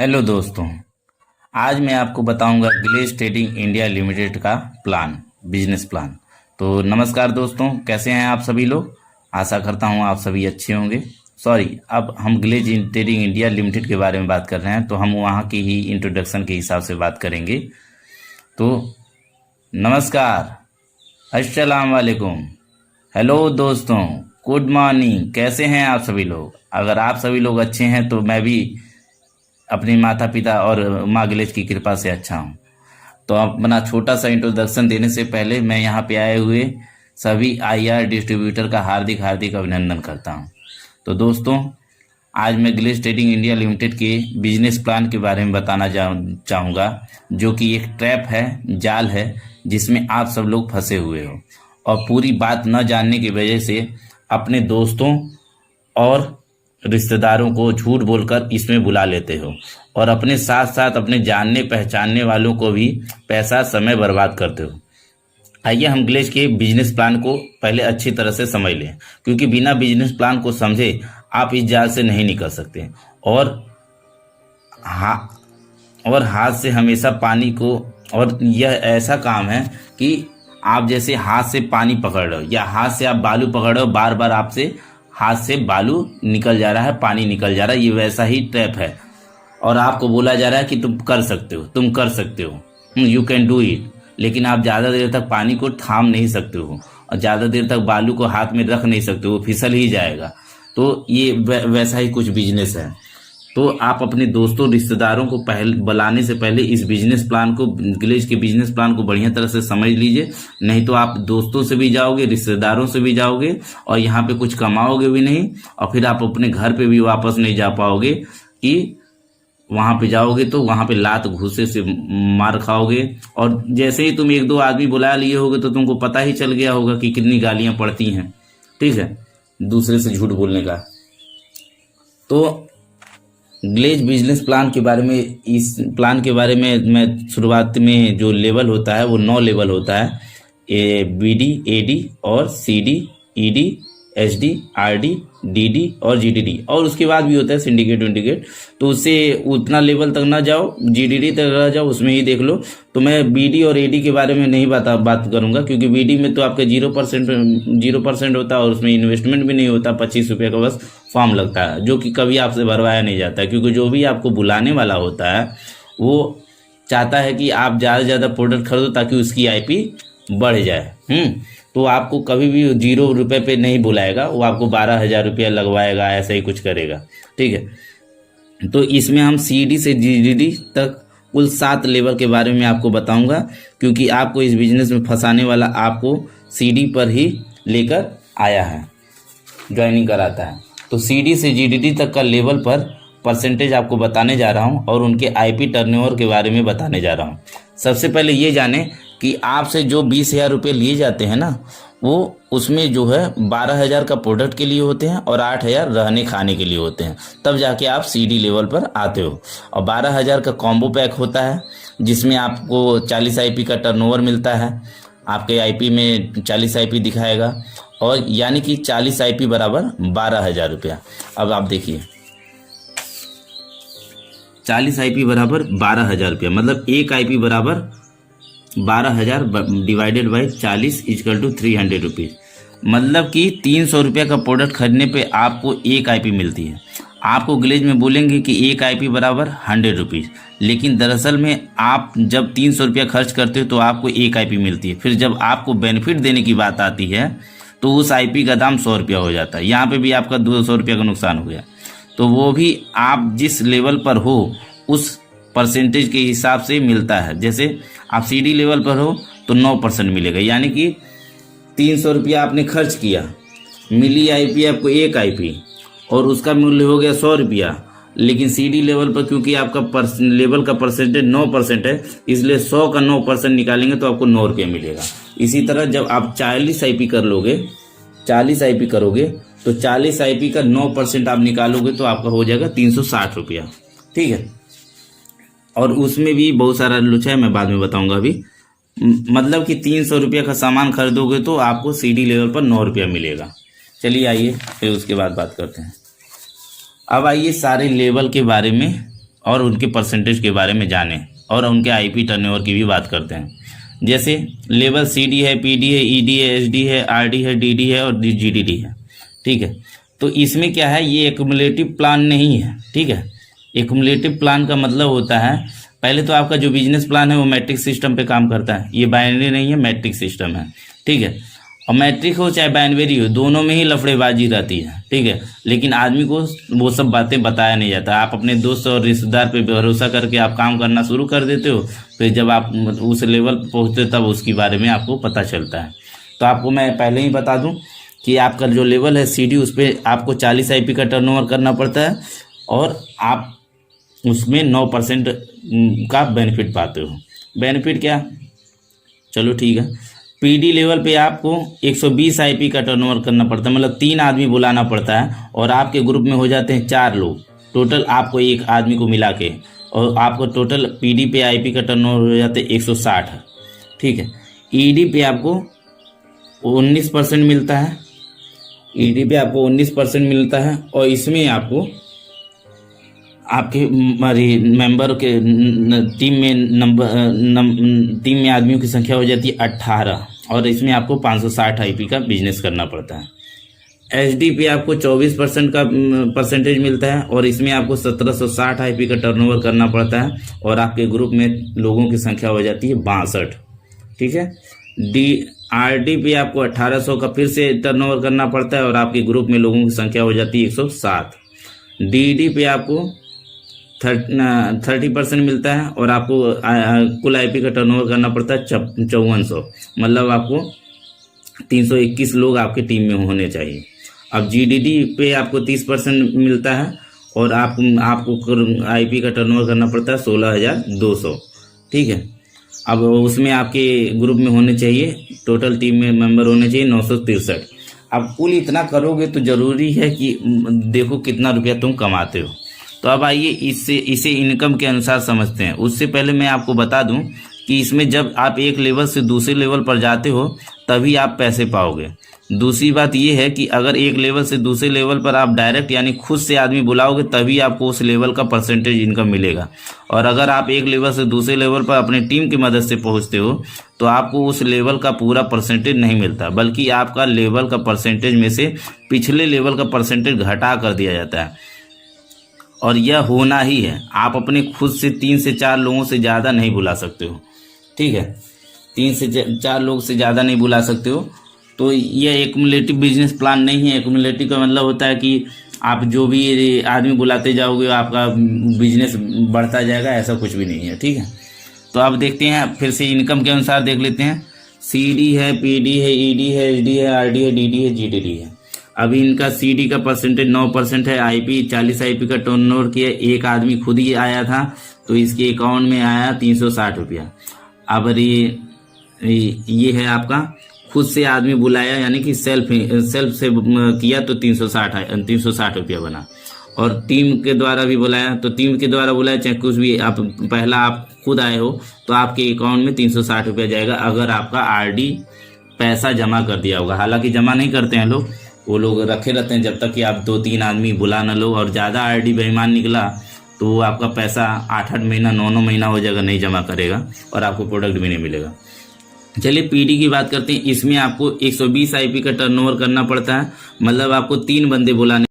Hello दोस्तों। आज मैं आपको बताऊंगा ग्लेज ट्रेडिंग इंडिया लिमिटेड का बिजनेस प्लान। तो नमस्कार दोस्तों, कैसे हैं आप सभी लोग। आशा करता हूं आप सभी अच्छे होंगे। सॉरी, अब हम ग्लेज ट्रेडिंग इंडिया लिमिटेड के बारे में बात कर रहे हैं, तो हम वहां की ही इंट्रोडक्शन के हिसाब से बात करेंगे। तो नमस्कार, अस्सलाम वालेकुम, हेलो दोस्तों, गुड मॉर्निंग। कैसे हैं आप सभी लोग। अगर आप सभी लोग अच्छे हैं तो मैं भी अपने माता पिता और माँ ग्लेज की कृपा से अच्छा हूँ। तो अपना छोटा सा इंट्रोडक्शन देने से पहले मैं यहाँ पे आए हुए सभी आईआर डिस्ट्रीब्यूटर का हार्दिक हार्दिक अभिनंदन करता हूँ। तो दोस्तों, आज मैं ग्लेज ट्रेडिंग इंडिया लिमिटेड के बिजनेस प्लान के बारे में बताना चाहूँगा, जो कि एक ट्रैप है, जाल है, जिसमें आप सब लोग फंसे हुए हो और पूरी बात न जानने की वजह से अपने दोस्तों और रिश्तेदारों को झूठ बोलकर इसमें बुला लेते हो और अपने साथ साथ अपने जानने पहचानने वालों को भी पैसा समय बर्बाद करते हो। आइए हम ग्लेज के बिजनेस प्लान को पहले अच्छी तरह से समझ लें, क्योंकि बिना बिजनेस प्लान को समझे आप इस जाल से नहीं निकल सकते। और हाथ से हमेशा पानी को, और यह ऐसा काम है कि आप जैसे हाथ से पानी पकड़ रहे हो या हाथ से आप बालू पकड़ रहे हो, बार बार आपसे हाथ से बालू निकल जा रहा है, पानी निकल जा रहा है, ये वैसा ही ट्रैप है। और आपको बोला जा रहा है कि तुम कर सकते हो, तुम कर सकते हो, यू कैन डू इट। लेकिन आप ज़्यादा देर तक पानी को थाम नहीं सकते हो और ज़्यादा देर तक बालू को हाथ में रख नहीं सकते हो, फिसल ही जाएगा। तो ये वैसा ही कुछ बिजनेस है। तो आप अपने दोस्तों रिश्तेदारों को बुलाने से पहले इस बिजनेस प्लान को, ग्लेज के बिजनेस प्लान को बढ़िया तरह से समझ लीजिए। नहीं तो आप दोस्तों से भी जाओगे, रिश्तेदारों से भी जाओगे और यहाँ पे कुछ कमाओगे भी नहीं, और फिर आप अपने घर पे भी वापस नहीं जा पाओगे। कि वहां पे जाओगे तो वहां पे लात घूसे से मार खाओगे, और जैसे ही तुम एक दो आदमी बुला लिए होगे तो तुमको पता ही चल गया होगा कि कितनी गालियां पड़ती हैं। ठीक है, दूसरे से झूठ बोलने का। तो ग्लेज बिजनेस प्लान के बारे में, इस प्लान के बारे में मैं शुरुआत में, जो लेवल होता है वो 9 लेवल होता है। BD, AD और CD, ED, SD, RD, DD और GDD, और उसके बाद भी होता है सिंडिकेट विंडिकेट। तो उससे उतना लेवल तक ना जाओ, GDD तक रह जाओ, उसमें ही देख लो। तो मैं BD और AD के बारे में नहीं बात करूंगा, क्योंकि BD में तो आपका 0% होता है और उसमें इन्वेस्टमेंट भी नहीं होता। 25 रुपये का बस फॉर्म लगता है, जो कि कभी आपसे भरवाया नहीं जाता है, क्योंकि जो भी आपको बुलाने वाला होता है वो चाहता है कि आप ज़्यादा से ज़्यादा प्रोडक्ट खरीदो ताकि उसकी IP बढ़ जाए। तो आपको कभी भी 0 रुपये पे नहीं बुलाएगा, वो आपको 12,000 रुपया लगवाएगा, ऐसा ही कुछ करेगा। ठीक है, तो इसमें हम CD से GDD तक कुल 7 लेवल के बारे में आपको बताऊंगा, क्योंकि आपको इस बिजनेस में फंसाने वाला आपको CD पर ही लेकर आया है, ज्वाइनिंग कराता है। तो CD से GDD तक का लेवल पर परसेंटेज आपको बताने जा रहा हूं और उनके IP टर्नओवर के बारे में बताने जा रहा हूं। सबसे पहले ये जाने कि आपसे जो 20,000 रुपये लिए जाते हैं ना, वो उसमें जो है 12,000 का प्रोडक्ट के लिए होते हैं और 8,000 रहने खाने के लिए होते हैं। तब जाके आप CD लेवल पर आते हो। और 12,000 का कॉम्बो पैक होता है, जिसमें आपको 40 IP का टर्नओवर मिलता है। आपके IP में 40 IP दिखाएगा, और यानी कि 40 IP बराबर 12,000 रुपया। अब आप देखिए, 40 IP बराबर 12,000 रुपया, मतलब एक IP बराबर 12,000 divided by 40 equal to 300 rupees. मतलब कि 300 रुपये का प्रोडक्ट खरीदने पे आपको एक IP मिलती है। आपको ग्लेज में बोलेंगे कि एक IP बराबर 100 रुपीज़, लेकिन दरअसल में आप जब 300 रुपया खर्च करते हो तो आपको एक IP मिलती है। फिर जब आपको बेनिफिट देने की बात आती है तो उस IP का दाम 100 रुपया हो जाता है। यहाँ पे भी आपका 200 रुपया का नुकसान हो गया। तो वो भी आप जिस लेवल पर हो उस परसेंटेज के हिसाब से मिलता है। जैसे आप CD लेवल पर हो तो 9% मिलेगा, यानी कि 300 रुपया आपने खर्च किया, मिली IP आपको एक IP, और उसका मूल्य हो गया 100 रुपया। लेकिन CD लेवल पर क्योंकि आपका लेवल का परसेंटेज 9% है, इसलिए 100 का 9% निकालेंगे तो आपको 9 रुपये मिलेगा। इसी तरह जब आप 40 IP कर लोगे, 40 IP करोगे तो 40 IP का 9% आप निकालोगे तो आपका हो जाएगा 360 रुपया। ठीक है, और उसमें भी बहुत सारा लुचा है, मैं बाद में बताऊंगा अभी। मतलब कि 300 रुपया का सामान खरीदोगे तो आपको CD लेवल पर 9 रुपया मिलेगा। चलिए आइए फिर उसके बाद बात करते हैं। अब आइए सारे लेवल के बारे में और उनके परसेंटेज के बारे में जानें और उनके आईपी टर्नओवर की भी बात करते हैं। जैसे लेवल CD है, PD है, ED है, SD है, RD है, DD है और GDD है। ठीक है, तो इसमें क्या है, ये एक्युमुलेटिव प्लान नहीं है। ठीक है, एक्युमुलेटिव प्लान का मतलब होता है, पहले तो आपका जो बिजनेस प्लान है वो मैट्रिक सिस्टम पे काम करता है, ये बाइनरी नहीं है, मैट्रिक सिस्टम है। ठीक है, और मैट्रिक हो चाहे बाइनरी हो, दोनों में ही लफड़ेबाजी रहती है। ठीक है, लेकिन आदमी को वो सब बातें बताया नहीं जाता। आप अपने दोस्त और रिश्तेदार पे भरोसा करके आप काम करना शुरू कर देते हो, फिर जब आप उस लेवल पर पहुँचते तब उसके बारे में आपको पता चलता है। तो आपको मैं पहले ही बता दूं कि आपका जो लेवल है CD, उस पर आपको 40 IP का टर्नओवर करना पड़ता है और आप उसमें 9% का बेनिफिट पाते हो। बेनिफिट क्या, चलो ठीक है। PD लेवल पे आपको 120 IP का टर्नओवर करना पड़ता है, मतलब 3 आदमी बुलाना पड़ता है और आपके ग्रुप में हो जाते हैं 4 लोग टोटल, आपको एक आदमी को मिला के, और आपको टोटल PD पे IP का टर्नओवर हो जाते हैं 160। ठीक है, ED पे आपको 19% मिलता है, ED पे आपको 19% मिलता है और इसमें आपको आपके मेंबर के टीम में टीम में आदमियों की संख्या हो जाती है 18 और इसमें आपको 560 IP का बिजनेस करना पड़ता है। SD पे आपको 24% का परसेंटेज मिलता है और इसमें आपको 1760 IP का टर्नओवर करना पड़ता है और आपके ग्रुप में लोगों की संख्या हो जाती है 62। ठीक है, RD पे आपको 1800 का फिर से टर्नओवर करना पड़ता है और आपके ग्रुप में लोगों की संख्या हो जाती है 107। DD पे आपको 30% मिलता है और आपको कुल IP का टर्नओवर करना पड़ता है 5400, मतलब आपको 321 लोग आपके टीम में होने चाहिए। अब GDD पे आपको 30% मिलता है और आपको IP का टर्नओवर करना पड़ता है 16200। ठीक है, अब उसमें आपके ग्रुप में होने चाहिए, टोटल टीम में मेंबर होने चाहिए 963। अब कुल इतना करोगे तो ज़रूरी है कि देखो कितना रुपया तुम कमाते हो। तो अब आइए इसे इनकम के अनुसार समझते हैं। उससे पहले मैं आपको बता दूं कि इसमें जब आप एक लेवल से दूसरे लेवल पर जाते हो तभी आप पैसे पाओगे। दूसरी बात यह है कि अगर एक लेवल से दूसरे लेवल पर आप डायरेक्ट यानी खुद से आदमी बुलाओगे तभी आपको उस लेवल का परसेंटेज इनकम मिलेगा, और अगर आप एक लेवल से दूसरे लेवल पर अपने टीम की मदद से पहुंचते हो तो आपको उस लेवल का पूरा परसेंटेज नहीं मिलता, बल्कि आपका लेवल का परसेंटेज में से पिछले लेवल का परसेंटेज घटा कर दिया जाता है। और यह होना ही है, आप अपने खुद से 3 से 4 लोगों से ज़्यादा नहीं बुला सकते हो। ठीक है, 3 से 4 लोग से ज़्यादा नहीं बुला सकते हो। तो यह एक्युमुलेटिव बिजनेस प्लान नहीं है। एक्युमुलेटिव का मतलब होता है कि आप जो भी आदमी बुलाते जाओगे आपका बिजनेस बढ़ता जाएगा, ऐसा कुछ भी नहीं है। ठीक है, तो आप देखते हैं फिर से इनकम के अनुसार देख लेते हैं। CD है, PD है, ED है, SD है, RD है, DD है, GDD है। अभी इनका CD का परसेंटेज 9% है, IP 40 IP का टर्नओवर किया, एक आदमी खुद ही आया था तो इसके अकाउंट में आया 360 रुपया। अब ये है आपका खुद से आदमी बुलाया यानी कि सेल्फ से किया तो 360 रुपया बना, और टीम के द्वारा भी बुलाया तो टीम के द्वारा बुलाया चाहे कुछ भी, आप पहला आप खुद आए हो तो आपके अकाउंट में 360 रुपया जाएगा अगर आपका RD पैसा जमा कर दिया होगा। हालांकि जमा नहीं करते हैं लोग, वो लोग रखे रहते हैं जब तक कि आप 2-3 आदमी बुला न लो, और ज़्यादा RD बेईमान निकला तो वो आपका पैसा 8-8 महीना 9-9 महीना हो जाएगा, नहीं जमा करेगा और आपको प्रोडक्ट भी नहीं मिलेगा। चलिए PD की बात करते हैं। इसमें आपको 120 IP का टर्नओवर करना पड़ता है, मतलब आपको 3 बंदे बुलाने